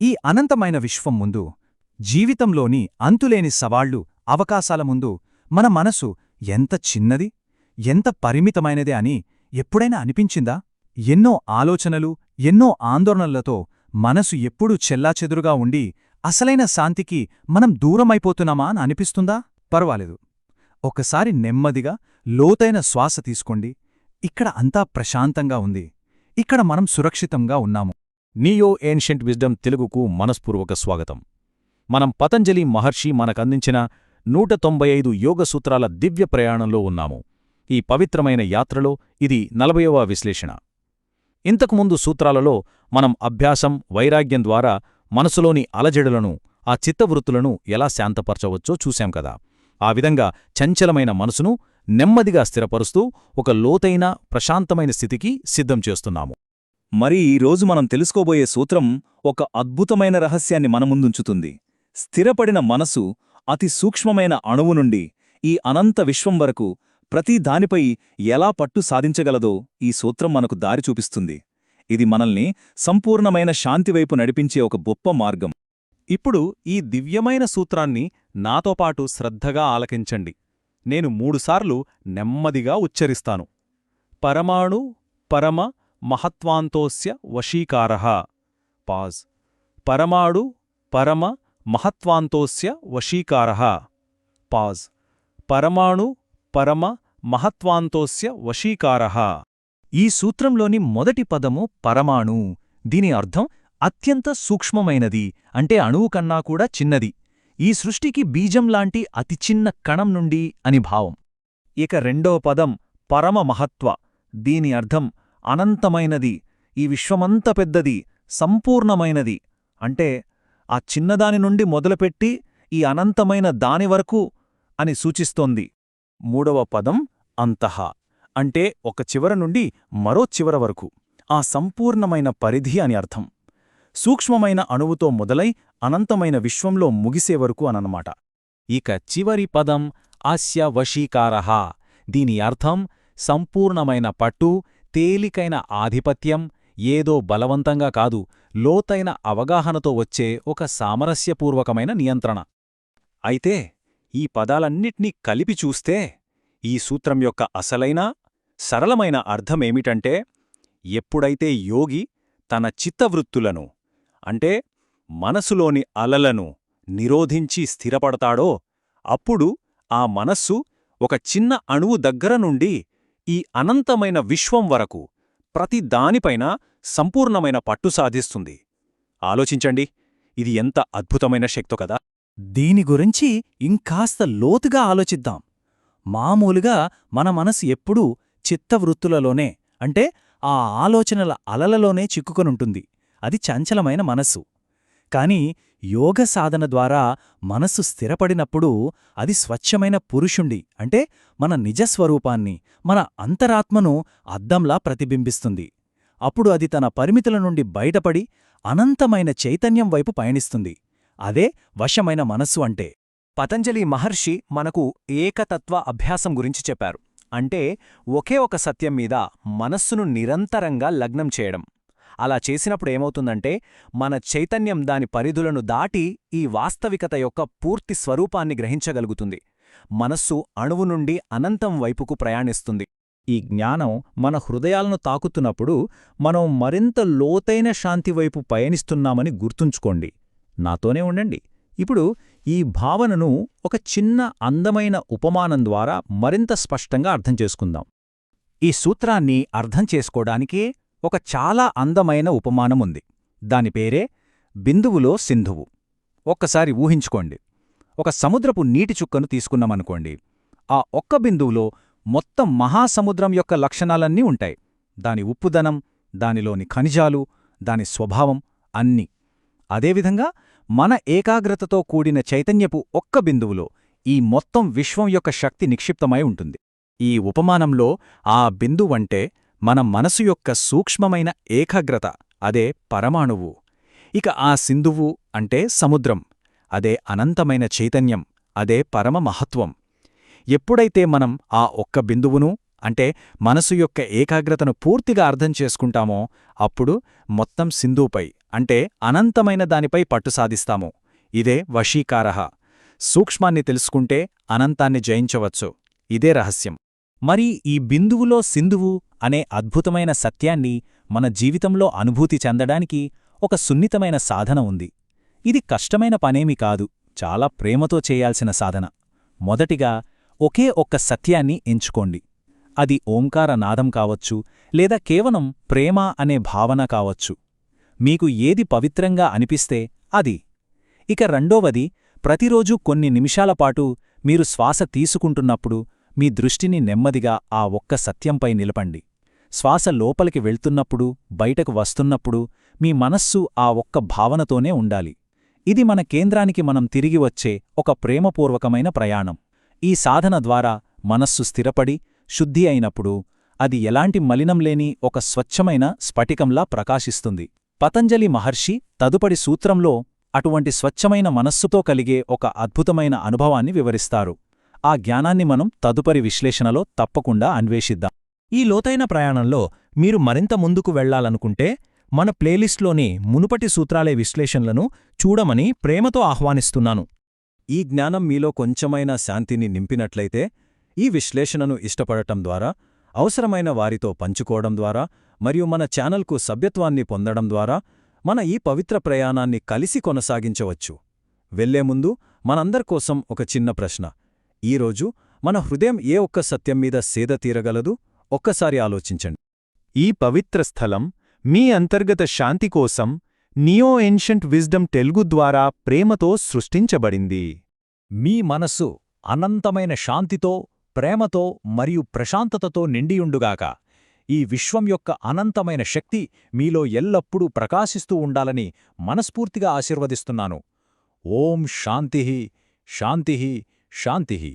ఈ అనంతమైన విశ్వం ముందు, జీవితంలోని అంతులేని సవాళ్లు, అవకాశాల ముందు మన మనసు ఎంత చిన్నది, ఎంత పరిమితమైనదే అని ఎప్పుడైనా అనిపించిందా? ఎన్నో ఆలోచనలు, ఎన్నో ఆందోళనలతో మనసు ఎప్పుడూ చెల్లాచెదురుగా ఉండి అసలైన శాంతికి మనం దూరమైపోతున్నామా అని అనిపిస్తుందా? పర్వాలేదు. ఒకసారి నెమ్మదిగా లోతైన శ్వాస తీసుకోండి. ఇక్కడ అంతా ప్రశాంతంగా ఉంది. ఇక్కడ మనం సురక్షితంగా ఉన్నాము. నియో ఏన్షియంట్ విజ్డమ్ తెలుగుకు మనస్పూర్వక స్వాగతం. మనం పతంజలి మహర్షి మనకందించిన 195 యోగ సూత్రాల దివ్య ప్రయాణంలో ఉన్నాము. ఈ పవిత్రమైన యాత్రలో ఇది 40వ విశ్లేషణ. ఇంతకుముందు సూత్రాలలో మనం అభ్యాసం, వైరాగ్యం ద్వారా మనసులోని అలజడులను, ఆ చిత్తవృత్తులను ఎలా శాంతపరచవచ్చో చూశాం కదా. ఆ విధంగా చంచలమైన మనసును నెమ్మదిగా స్థిరపరుస్తూ ఒక లోతైన, ప్రశాంతమైన స్థితికి సిద్ధం చేస్తున్నాము. మరి ఈరోజు మనం తెలుసుకోబోయే సూత్రం ఒక అద్భుతమైన రహస్యాన్ని మనముందుంచుతుంది. స్థిరపడిన మనసు అతి సూక్ష్మమైన అణువు నుండి ఈ అనంత విశ్వం వరకు ప్రతి దానిపై ఎలా పట్టు సాధించగలదో ఈ సూత్రం మనకు దారి చూపిస్తుంది. ఇది మనల్ని సంపూర్ణమైన శాంతివైపు నడిపించే ఒక గొప్ప మార్గం. ఇప్పుడు ఈ దివ్యమైన సూత్రాన్ని నాతో పాటు శ్రద్ధగా ఆలకించండి. నేను 3 సార్లు నెమ్మదిగా ఉచ్చరిస్తాను. పరమాణు పరమ మహత్వాంతోస్య వశీకారః. పాజ్. పరమాణు పరమ మహత్వాంతోస్య వశీకారః. పాజ్. పరమాణు పరమ మహత్వాంతోస్య వశీకారః. ఈ సూత్రంలోని మొదటి పదము పరమాణు. దీని అర్థం అత్యంత సూక్ష్మమైనది, అంటే అణువు కన్నా కూడా చిన్నది. ఈ సృష్టికి బీజంలాంటి అతి చిన్న కణం నుండి అని భావం. ఇక రెండవ పదం పరమ మహత్వ. దీని అర్థం అనంతమైనది, ఈ విశ్వమంత పెద్దది, సంపూర్ణమైనది. అంటే ఆ చిన్నదాని నుండి మొదలుపెట్టి ఈ అనంతమైన దాని వరకు అని సూచిస్తోంది. మూడవ పదం అంతః. అంటే ఒక చివర నుండి మరో చివర వరకు, ఆ సంపూర్ణమైన పరిధి అని అర్థం. సూక్ష్మమైన అణువుతో మొదలై అనంతమైన విశ్వంలో ముగిసే వరకు అనమాట. ఇక చివరి పదం అస్య వశీకారః. దీని అర్థం సంపూర్ణమైన పట్టు, తేలికైన ఆధిపత్యం, ఏదో బలవంతంగా కాదు, లోతైన అవగాహనతో వచ్చే ఒక సామరస్యపూర్వకమైన నియంత్రణ. అయితే ఈ పదాలన్నిటినీ కలిపి చూస్తే ఈ సూత్రం యొక్క అసలైన, సరళమైన అర్థమేమిటంటే, ఎప్పుడైతే యోగి తన చిత్తవృత్తులను, అంటే మనసులోని అలలను నిరోధించి స్థిరపడతాడో అప్పుడు ఆ మనస్సు ఒక చిన్న అణువు దగ్గర నుండి ఈ అనంతమైన విశ్వం వరకు ప్రతి దానిపైన సంపూర్ణమైన పట్టు సాధిస్తుంది. ఆలోచించండి, ఇది ఎంత అద్భుతమైన శక్తో కదా. దీని గురించి ఇంకాస్త లోతుగా ఆలోచిద్దాం. మామూలుగా మన మనసు ఎప్పుడూ చిత్తవృత్తులలోనే, అంటే ఆ ఆలోచనల అలలలోనే చిక్కుకొనుంటుంది. అది చంచలమైన మనస్సు. కాని యోగ సాధన ద్వారా మనస్సు స్థిరపడినప్పుడు అది స్వచ్ఛమైన పురుషుండి, అంటే మన నిజస్వరూపాన్ని, మన అంతరాత్మను అద్దంలా ప్రతిబింబిస్తుంది. అప్పుడు అది తన పరిమితుల నుండి బయటపడి అనంతమైన చైతన్యం వైపు పయనిస్తుంది. అదే వశమైన మనస్సు అంటే. పతంజలి మహర్షి మనకు ఏకతత్వ అభ్యాసం గురించి చెప్పారు. అంటే ఒకే ఒక సత్యం మీద మనస్సును నిరంతరంగా లగ్నం చేయడం. అలా చేసినప్పుడు ఏమవుతుందంటే, మన చైతన్యం దాని పరిధులను దాటి ఈ వాస్తవికత యొక్క పూర్తి స్వరూపాన్ని గ్రహించగలుగుతుంది. మనస్సు అణువు నుండి అనంతం వైపుకు ప్రయాణిస్తుంది. ఈ జ్ఞానం మన హృదయాలను తాకుతున్నప్పుడు మనం మరింత లోతైన శాంతివైపు పయనిస్తున్నామని గుర్తుంచుకోండి. నాతోనే ఉండండి. ఇప్పుడు ఈ భావనను ఒక చిన్న అందమైన ఉపమానం ద్వారా మరింత స్పష్టంగా అర్థం చేసుకుందాం. ఈ సూత్రాన్ని అర్థం చేసుకోవడానికే ఒక చాలా అందమైన ఉపమానముంది. దాని పేరే బిందువులో సింధువు. ఒక్కసారి ఊహించుకోండి. ఒక సముద్రపు నీటి చుక్కను తీసుకున్నామనుకోండి. ఆ ఒక్క బిందువులో మొత్తం మహాసముద్రం యొక్క లక్షణాలన్నీ ఉంటాయి. దాని ఉప్పుదనం, దానిలోని ఖనిజాలు, దాని స్వభావం అన్నీ. అదేవిధంగా మన ఏకాగ్రతతో కూడిన చైతన్యపు ఒక్క బిందువులో ఈ మొత్తం విశ్వం యొక్క శక్తి నిక్షిప్తమై ఉంటుంది. ఈ ఉపమానంలో ఆ బిందువంటే మన మనసు యొక్క సూక్ష్మమైన ఏకాగ్రత, అదే పరమాణువు. ఇక ఆ సింధువు అంటే సముద్రం, అదే అనంతమైన చైతన్యం, అదే పరమ మహత్వం. ఎప్పుడైతే మనం ఆ ఒక్క బిందువును, అంటే మనసు యొక్క ఏకాగ్రతను పూర్తిగా అర్థం చేసుకుంటామో అప్పుడు మొత్తం సింధువుపై, అంటే అనంతమైన దానిపై పట్టు సాధిస్తాము. ఇదే వశీకారః. సూక్ష్మాన్ని తెలుసుకుంటే అనంతాన్ని జయించవచ్చు. ఇదే రహస్యం. మరి ఈ బిందువులో సింధువు అనే అద్భుతమైన సత్యాన్ని మన జీవితంలో అనుభూతి చెందడానికి ఒక సున్నితమైన సాధన ఉంది. ఇది కష్టమైన పనేమి కాదు, చాలా ప్రేమతో చేయాల్సిన సాధన. మొదటిగా ఒకే ఒక్క సత్యాన్ని ఎంచుకోండి. అది ఓంకార నాదం కావచ్చు, లేదా కేవలం ప్రేమ అనే భావన కావచ్చు. మీకు ఏది పవిత్రంగా అనిపిస్తే అది. ఇక రెండోవది, ప్రతిరోజూ కొన్ని నిమిషాలపాటు మీరు శ్వాస తీసుకుంటున్నప్పుడు మీ దృష్టిని నెమ్మదిగా ఆ ఒక్క సత్యంపై నిలపండి. శ్వాస లోపలికి వెళ్తున్నప్పుడు, బయటకు వస్తున్నప్పుడు మీ మనస్సు ఆ ఒక్క భావనతోనే ఉండాలి. ఇది మన కేంద్రానికి మనం తిరిగి వచ్చే ఒక ప్రేమపూర్వకమైన ప్రయాణం. ఈ సాధన ద్వారా మనస్సు స్థిరపడి, శుద్ధి అయినప్పుడు అది ఎలాంటి మలినం లేని ఒక స్వచ్ఛమైన స్ఫటికంలా ప్రకాశిస్తుంది. పతంజలి మహర్షి తదుపరి సూత్రంలో అటువంటి స్వచ్ఛమైన మనస్సుతో కలిగే ఒక అద్భుతమైన అనుభవాన్ని వివరిస్తారు. ఆ జ్ఞానాన్ని మనం తదుపరి విశ్లేషణలో తప్పకుండా అన్వేషిద్దాం. ఈ లోతైన ప్రయాణంలో మీరు మరింత ముందుకు వెళ్లాలనుకుంటే మన ప్లేలిస్ట్లోని మునుపటి సూత్రాలే విశ్లేషణలను చూడమని ప్రేమతో ఆహ్వానిస్తున్నాను. ఈ జ్ఞానం మీలో కొంచెమైనా శాంతిని నింపినట్లయితే, ఈ విశ్లేషణను ఇష్టపడటం ద్వారా, అవసరమైన వారితో పంచుకోవడం ద్వారా మరియు మన ఛానల్కు సభ్యత్వాన్ని పొందడం ద్వారా మన ఈ పవిత్ర ప్రయాణాన్ని కలిసి కొనసాగించవచ్చు. వెళ్లే ముందు మనందరికోసం ఒక చిన్న ప్రశ్న. ఈరోజు మన హృదయం ఏ ఒక్క సత్యం మీద సేద తీరగలదు? ఒక్కసారి ఆలోచించండి. ఈ పవిత్ర స్థలం మీ అంతర్గత శాంతి కోసం నియో ఏన్షంట్ విజ్డమ్ తెలుగు ద్వారా ప్రేమతో సృష్టించబడింది. మీ మనస్సు అనంతమైన శాంతితో, ప్రేమతో మరియు ప్రశాంతతతో నిండియుండుగాక. ఈ విశ్వం యొక్క అనంతమైన శక్తి మీలో ఎల్లప్పుడూ ప్రకాశిస్తూ ఉండాలని మనస్ఫూర్తిగా ఆశీర్వదిస్తున్నాను. ఓం శాంతిః శాంతిః శాంతిః.